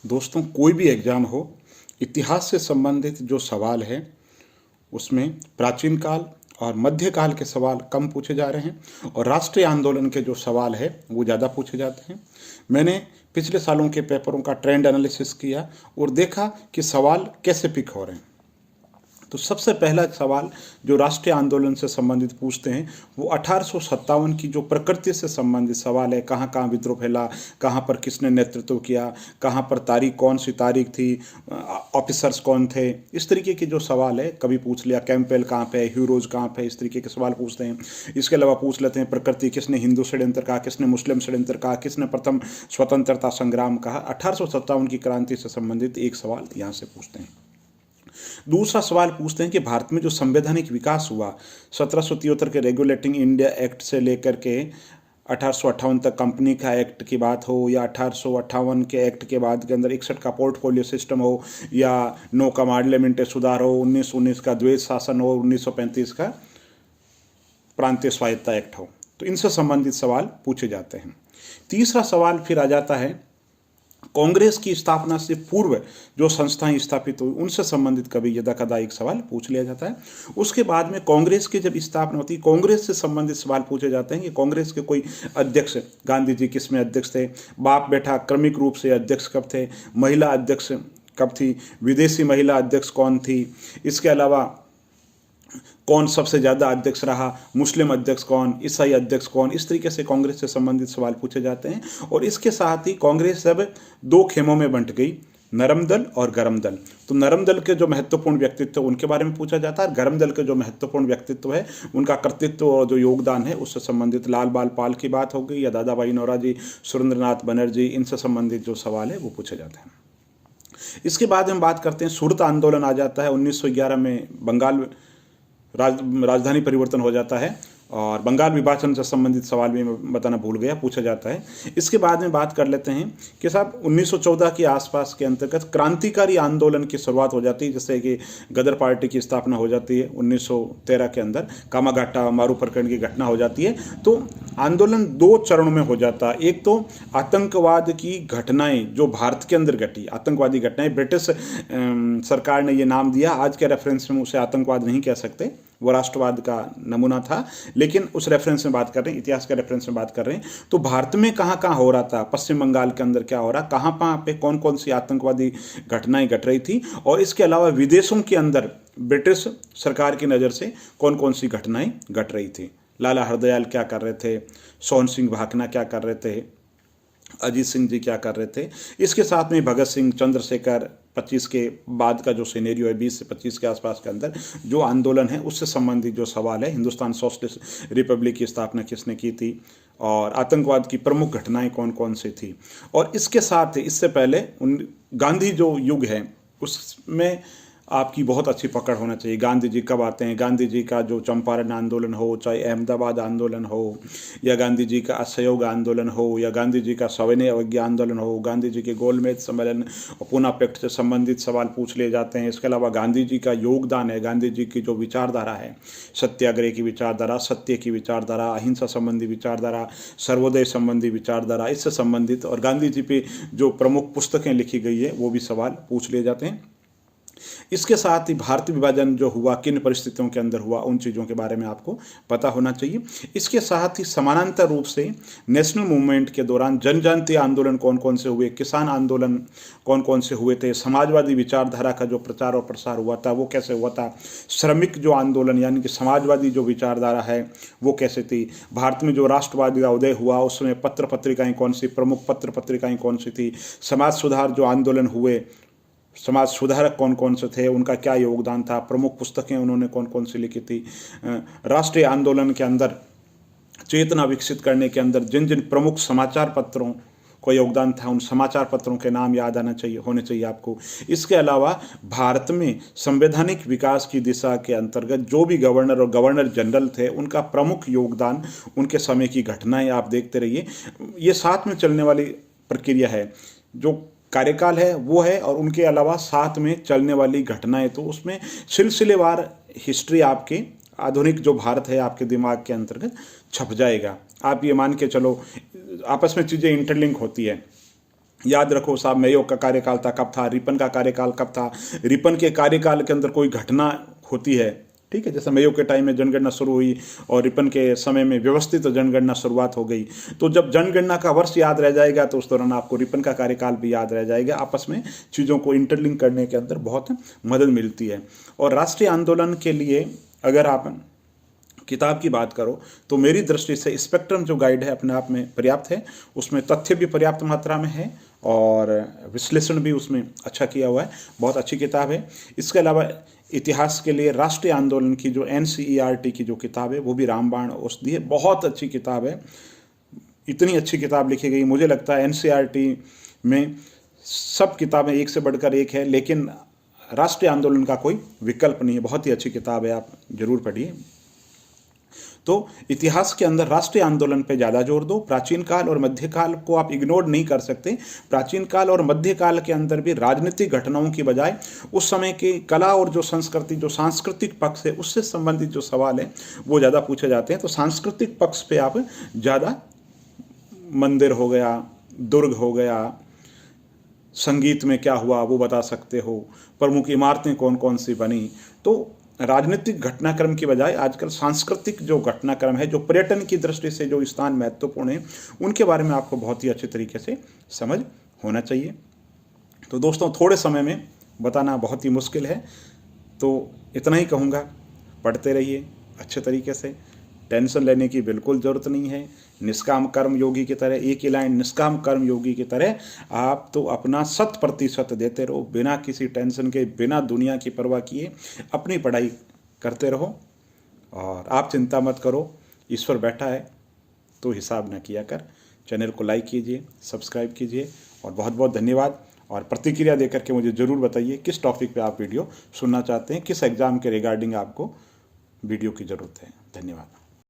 दोस्तों, कोई भी एग्ज़ाम हो, इतिहास से संबंधित जो सवाल है उसमें प्राचीन काल और मध्यकाल के सवाल कम पूछे जा रहे हैं और राष्ट्रीय आंदोलन के जो सवाल है वो ज़्यादा पूछे जाते हैं। मैंने पिछले सालों के पेपरों का ट्रेंड एनालिसिस किया और देखा कि सवाल कैसे पिक हो रहे हैं। तो सबसे पहला सवाल जो राष्ट्रीय आंदोलन से संबंधित पूछते हैं वो 1857 की जो प्रकृति से संबंधित सवाल है। कहाँ कहाँ विद्रोह फैला, कहाँ पर किसने नेतृत्व किया, कहाँ पर तारीख कौन सी तारीख थी, ऑफिसर्स कौन थे, इस तरीके के जो सवाल है कभी पूछ लिया। कैंपबेल कहाँ पे है, ह्यूरोज कहाँ पे है, इस तरीके के सवाल पूछते हैं। इसके अलावा पूछ लेते हैं प्रकृति, किसने हिंदू षड्यंत्र कहा, किसने मुस्लिम षड्यंत्र कहा, किसने प्रथम स्वतंत्रता संग्राम कहा। 1857 की क्रांति से संबंधित एक सवाल यहाँ से पूछते हैं। दूसरा सवाल पूछते हैं कि भारत में जो संवैधानिक विकास हुआ 1773 के रेगुलेटिंग इंडिया एक्ट से लेकर के 1858 तक कंपनी का एक्ट की बात हो, या 1858 के एक्ट के बाद के अंदर 61 का पोर्टफोलियो सिस्टम हो, या 9 का पार्लियामेंट्री सुधार हो, 1919 का द्वैध शासन हो, 1935 का प्रांतीय स्वायत्ता एक्ट हो, तो इनसे संबंधित सवाल पूछे जाते हैं। तीसरा सवाल फिर आ जाता है कांग्रेस की स्थापना से पूर्व जो संस्थाएं स्थापित हुई उनसे संबंधित कभी यदा कदा एक सवाल पूछ लिया जाता है। उसके बाद में कांग्रेस की जब स्थापना होती है, कांग्रेस से संबंधित सवाल पूछे जाते हैं कि कांग्रेस के कोई अध्यक्ष, गांधी जी किसमें अध्यक्ष थे, बाप बेटा क्रमिक रूप से अध्यक्ष कब थे, महिला अध्यक्ष कब थी, विदेशी महिला अध्यक्ष कौन थी, इसके अलावा कौन सबसे ज़्यादा अध्यक्ष रहा, मुस्लिम अध्यक्ष कौन, ईसाई अध्यक्ष कौन, इस तरीके से कांग्रेस से संबंधित सवाल पूछे जाते हैं। और इसके साथ ही कांग्रेस अब 2 खेमों में बंट गई, नरम दल और गरम दल। तो नरम दल के जो महत्वपूर्ण व्यक्तित्व उनके बारे में पूछा जाता है, गरम दल के जो महत्वपूर्ण व्यक्तित्व है उनका कर्तृत्व और जो योगदान है उससे संबंधित लाल बाल पाल की बात हो गई, या दादा भाई नौरोजी, सुरेंद्रनाथ बनर्जी, इनसे संबंधित जो सवाल है वो पूछे जाते हैं। इसके बाद हम बात करते हैं सूरत आंदोलन आ जाता है। 1911 में बंगाल राजधानी परिवर्तन हो जाता है और बंगाल विभाजन से संबंधित सवाल भी मैं बताना भूल गया, पूछा जाता है। इसके बाद में बात कर लेते हैं कि साहब 1914 के आसपास के अंतर्गत क्रांतिकारी आंदोलन की शुरुआत हो जाती है, जैसे कि गदर पार्टी की स्थापना हो जाती है 1913 के अंदर, कामाघाटा मारू प्रकरण की घटना हो जाती है। तो आंदोलन 2 चरणों में हो जाता है। एक तो आतंकवाद की घटनाएं जो भारत के अंदर घटी, आतंकवादी घटनाएं, ब्रिटिश सरकार ने ये नाम दिया, आज के रेफरेंस में उसे आतंकवाद नहीं कह सकते, वो राष्ट्रवाद का नमूना था, लेकिन उस रेफरेंस में बात कर रहे हैं, इतिहास के रेफरेंस में बात कर रहे हैं। तो भारत में कहाँ कहाँ हो रहा था, पश्चिम बंगाल के अंदर क्या हो रहा, कहाँ कहाँ पे कौन कौन सी आतंकवादी घटनाएं घट रही थी, और इसके अलावा विदेशों के अंदर ब्रिटिश सरकार की नज़र से कौन कौन सी घटनाएं घट रही थी। लाला हरदयाल क्या कर रहे थे, सोहन सिंह भाकना क्या कर रहे थे, अजीत सिंह जी क्या कर रहे थे। इसके साथ में भगत सिंह, चंद्रशेखर, 25 के बाद का जो सिनेरियो है 20 से 25 के आसपास के अंदर जो आंदोलन है उससे संबंधित जो सवाल है, हिंदुस्तान सोशलिस्ट रिपब्लिक की स्थापना किसने की थी, और आतंकवाद की प्रमुख घटनाएं कौन कौन सी थी। और इसके साथ इससे पहले गांधी जो युग है उसमें आपकी बहुत अच्छी पकड़ होना चाहिए। गांधी जी कब आते हैं, गांधी जी का जो चंपारण आंदोलन हो, चाहे अहमदाबाद आंदोलन हो, या गांधी जी का असहयोग आंदोलन हो, या गांधी जी का सविनय अवज्ञा आंदोलन हो, गांधी जी के गोलमेज सम्मेलन और पूना पैक्ट से संबंधित सवाल पूछ लिए जाते हैं। इसके अलावा गांधी जी का योगदान है, गांधी जी की जो विचारधारा है, सत्याग्रह की विचारधारा, सत्य की विचारधारा, अहिंसा संबंधी विचारधारा, सर्वोदय संबंधी विचारधारा, इससे संबंधित और गांधी जी पे जो प्रमुख पुस्तकें लिखी गई है वो भी सवाल पूछ लिए जाते हैं। इसके साथ ही भारत विभाजन जो हुआ किन परिस्थितियों के अंदर हुआ, उन चीज़ों के बारे में आपको पता होना चाहिए। इसके साथ ही समानांतर रूप से नेशनल मूवमेंट के दौरान जनजातीय आंदोलन कौन कौन से हुए, किसान आंदोलन कौन कौन से हुए थे, समाजवादी विचारधारा का जो प्रचार और प्रसार हुआ था वो कैसे हुआ था, श्रमिक जो आंदोलन यानी कि समाजवादी जो विचारधारा है वो कैसे थी, भारत में जो राष्ट्रवादी का उदय हुआ उसमें पत्र पत्रिकाएँ कौन सी, प्रमुख पत्र पत्रिकाएँ कौन सी थी, समाज सुधार जो आंदोलन हुए, समाज सुधारक कौन कौन से थे, उनका क्या योगदान था, प्रमुख पुस्तकें उन्होंने कौन कौन सी लिखी थी, राष्ट्रीय आंदोलन के अंदर चेतना विकसित करने के अंदर जिन जिन प्रमुख समाचार पत्रों को योगदान था उन समाचार पत्रों के नाम याद होने चाहिए आपको। इसके अलावा भारत में संवैधानिक विकास की दिशा के अंतर्गत जो भी गवर्नर और गवर्नर जनरल थे उनका प्रमुख योगदान, उनके समय की घटनाएं आप देखते रहिए। ये साथ में चलने वाली प्रक्रिया है, जो कार्यकाल है वो है, और उनके अलावा साथ में चलने वाली घटनाएं, तो उसमें सिलसिलेवार हिस्ट्री आपके आधुनिक जो भारत है आपके दिमाग के अंतर्गत छप जाएगा। आप ये मान के चलो आपस में चीज़ें इंटरलिंक होती है। याद रखो साहब, मेयो का कार्यकाल था कब था, रिपन का कार्यकाल कब था, रिपन के कार्यकाल के अंदर कोई घटना होती है, ठीक है, जैसे मेयो के टाइम में जनगणना शुरू हुई और रिपन के समय में व्यवस्थित जनगणना शुरुआत हो गई। तो जब जनगणना का वर्ष याद रह जाएगा तो उस दौरान आपको रिपन का कार्यकाल भी याद रह जाएगा। आपस में चीज़ों को इंटरलिंक करने के अंदर बहुत मदद मिलती है। और राष्ट्रीय आंदोलन के लिए अगर आप किताब की बात करो तो मेरी दृष्टि से स्पेक्ट्रम जो गाइड है अपने आप में पर्याप्त है। उसमें तथ्य भी पर्याप्त मात्रा में है और विश्लेषण भी उसमें अच्छा किया हुआ है, बहुत अच्छी किताब है। इसके अलावा इतिहास के लिए राष्ट्रीय आंदोलन की जो NCERT की जो किताब है वो भी रामबाण औषधि है, बहुत अच्छी किताब है। इतनी अच्छी किताब लिखी गई, मुझे लगता है NCERT में सब किताबें एक से बढ़कर एक है, लेकिन राष्ट्रीय आंदोलन का कोई विकल्प नहीं है। बहुत ही अच्छी किताब है, आप जरूर पढ़िए। तो इतिहास के अंदर राष्ट्रीय आंदोलन पे ज़्यादा जोर दो। प्राचीन काल और मध्यकाल को आप इग्नोर नहीं कर सकते। प्राचीन काल और मध्यकाल के अंदर भी राजनीतिक घटनाओं की बजाय उस समय की कला और जो संस्कृति, जो सांस्कृतिक पक्ष है, उससे संबंधित जो सवाल है वो ज़्यादा पूछे जाते हैं। तो सांस्कृतिक पक्ष पे आप ज़्यादा, मंदिर हो गया, दुर्ग हो गया, संगीत में क्या हुआ वो बता सकते हो, प्रमुख इमारतें कौन कौन सी बनी। तो राजनीतिक घटनाक्रम की बजाय आजकल सांस्कृतिक जो घटनाक्रम है, जो पर्यटन की दृष्टि से जो स्थान महत्वपूर्ण है, उनके बारे में आपको बहुत ही अच्छे तरीके से समझ होना चाहिए। तो दोस्तों, थोड़े समय में बताना बहुत ही मुश्किल है, तो इतना ही कहूँगा, पढ़ते रहिए अच्छे तरीके से, टेंशन लेने की बिल्कुल ज़रूरत नहीं है। निष्काम कर्म योगी की तरह, एक ही लाइन, निष्काम कर्म योगी की तरह आप तो अपना 100% देते रहो, बिना किसी टेंशन के, बिना दुनिया की परवाह किए अपनी पढ़ाई करते रहो। और आप चिंता मत करो, ईश्वर बैठा है तो हिसाब न किया कर। चैनल को लाइक कीजिए, सब्सक्राइब कीजिए और बहुत बहुत धन्यवाद। और प्रतिक्रिया देकर के मुझे ज़रूर बताइए किस टॉपिक पे आप वीडियो सुनना चाहते हैं, किस एग्ज़ाम के रिगार्डिंग आपको वीडियो की ज़रूरत है। धन्यवाद।